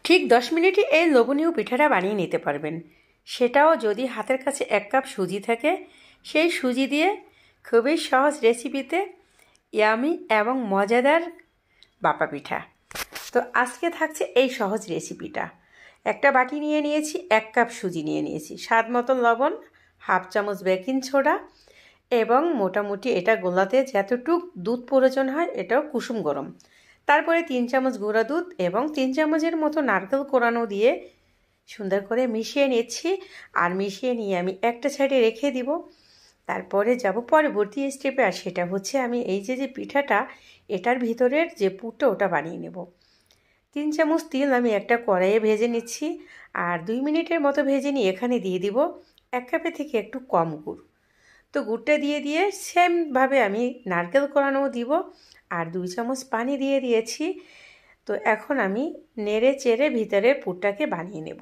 ঠিক 10 মিনিটে এই লোভনীয় পিঠাটা বানিয়ে নিতে পারবেন। সেটাও যদি হাতের কাছে 1 কাপ সুজি থাকে, সেই সুজি দিয়ে খুবই সহজ রেসিপিতে ইয়ামি এবং মজাদার বাপা পিঠা। তো আজকে থাকছে এই সহজ রেসিপিটা। একটা বাটি নিয়ে নিয়েছি, 1 কাপ সুজি নিয়ে নিয়েছি, স্বাদ মতো লবণ, হাফ চামচ বেকিং সোডা এবং মোটামুটি এটা গোলাতে যতটুক দুধ প্রয়োজন হয় এটাও কুসুম গরম। তারপরে 3 চামচ গুঁড়া দুধ এবং 3 চামচের মতো নারকেল কোরানো দিয়ে সুন্দর করে মিশিয়ে নিচ্ছি। আর মিশিয়ে নিয়ে আমি একটা সাইডে রেখে দিব। তারপরে যাব পরবর্তী স্টেপে, আর সেটা হচ্ছে আমি এই যে পিঠাটা এটার ভিতরের যে পুরটা ওটা বানিয়ে নেব। 3 চামচ তেল আমি একটা কড়াইয়ে ভেজে নিচ্ছি, আর 2 মিনিটের মতো ভেজে নিয়ে এখানে দিয়ে দিব 1 কাপের থেকে একটু কম গুড়। তো গুড়টা দিয়ে সেমভাবে আমি নারকেল কোরানোও দিব, আর 2 চামচ পানি দিয়ে দিয়েছি। তো এখন আমি নেড়ে চেড়ে ভিতরের পুরটাকে বানিয়ে নেব।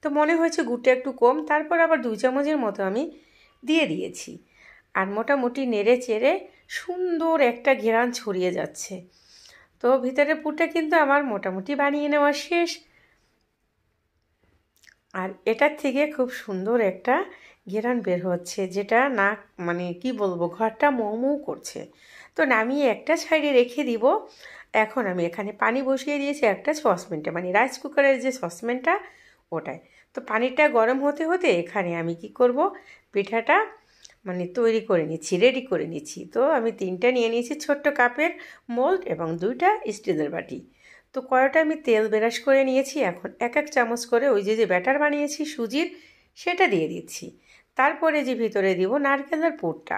তো মনে হয়েছে গুড়টা একটু কম, তারপর আবার 2 চামচের মতো আমি দিয়ে দিয়েছি। আর মোটামুটি নেড়ে চেড়ে সুন্দর একটা ঘেরান ছড়িয়ে যাচ্ছে। তো ভিতরের পুরটা কিন্তু আমার মোটামুটি বানিয়ে নেওয়া শেষ। আর এটার থেকে খুব সুন্দর একটা ঘেরান বের হচ্ছে, যেটা না মানে কি বলবো, ঘরটা মৌ করছে। তো নামিয়ে একটা সাইডে রেখে দিব। এখন আমি এখানে পানি বসিয়ে দিয়েছি একটা সসপ্যানটা, মানে রাইস কুকারের যে সসপ্যানটা ওটায়। তো পানিটা গরম হতে হতে এখানে আমি কি করব, পিঠাটা মানে তৈরি করে নিচ্ছি, রেডি করে নিচ্ছি। তো আমি 3টা নিয়ে নিয়েছি ছোট্ট কাপের মোল্ড এবং 2টা স্টিলের বাটি। তো কড়াটা আমি তেল ব্রাশ করে নিয়েছি। এখন 1 চামচ করে ওই যে ব্যাটার বানিয়েছি সুজির, সেটা দিয়ে দিচ্ছি। তারপরে যে ভিতরে দিব নারকেলের পুরটা।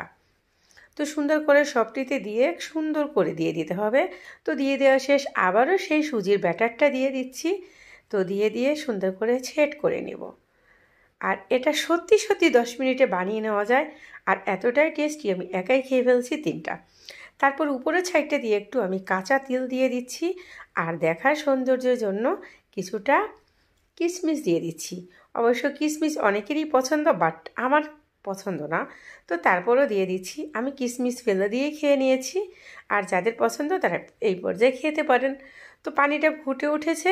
তো সুন্দর করে সবটিতে দিয়ে সুন্দর করে দিয়ে দিতে হবে। তো দিয়ে দেওয়া শেষ, আবারও সেই সুজির ব্যাটারটা দিয়ে দিচ্ছি। তো দিয়ে সুন্দর করে সেট করে নেব। আর এটা সত্যি 10 মিনিটে বানিয়ে নেওয়া যায়, আর এতটাই টেস্টি। আমি একাই খেয়ে ফেলছি 3টা। তারপর উপরের সাইডটা দিয়ে একটু আমি কাঁচা তিল দিয়ে দিচ্ছি, আর দেখার সৌন্দর্যের জন্য কিছুটা কিশমিশ দিয়ে দিচ্ছি। অবশ্য কিশমিশ অনেকেরই পছন্দ, বাট আমার পছন্দ না। তো তারপরও দিয়ে দিচ্ছি। আমি কিশমিশ ফেলে দিয়ে খেয়ে নিয়েছি, আর যাদের পছন্দ তারা এই পর্যায়ে খেতে পারেন। তো পানিটা ফুটে উঠেছে,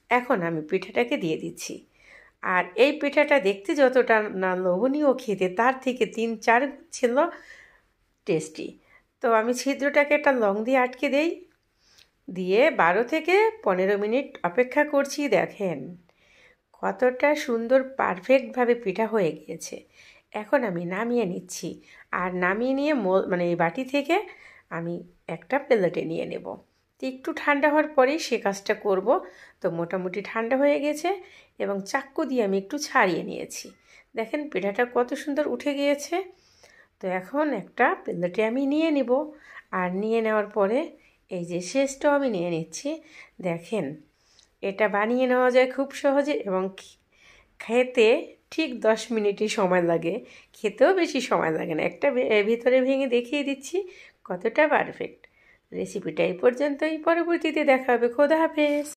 এখন আমি পিঠাটাকে দিয়ে দিচ্ছি। আর এই পিঠাটা দেখতে যতটা না লোভনীয়, খেতে তার থেকে 3-4 ছিল টেস্টি। তো আমি ছিদ্রটাকে একটা লং দিয়ে আটকে দিয়ে 12 থেকে 15 মিনিট অপেক্ষা করছি। দেখেন কতটা সুন্দর পারফেক্টভাবে পিঠা হয়ে গিয়েছে। এখন আমি নামিয়ে নিচ্ছি, আর নামিয়ে নিয়ে মানে এই বাটি থেকে আমি একটা প্লেটে নিয়ে নেব। তো একটু ঠান্ডা হওয়ার পরেই সে কাজটা করব। তো মোটামুটি ঠান্ডা হয়ে গেছে এবং চাক্কু দিয়ে আমি একটু ছাড়িয়ে নিয়েছি। দেখেন পিঠাটা কত সুন্দর উঠে গিয়েছে। তো এখন একটা প্লেটে আমি নিয়ে নিব, আর নিয়ে নেওয়ার পরে এই যে শেষটাও আমি নিয়ে নিচ্ছি। দেখেন এটা বানিয়ে নেওয়া যায় খুব সহজে, এবং খেতে ঠিক 10 মিনিটই সময় লাগে, খেতেও বেশি সময় লাগে না। একটা ভিতরে ভেঙে দেখিয়ে দিচ্ছি কতটা পারফেক্ট। রেসিপিটা এই পর্যন্তই, পরবর্তীতে দেখা হবে। খোদা হাফেজ।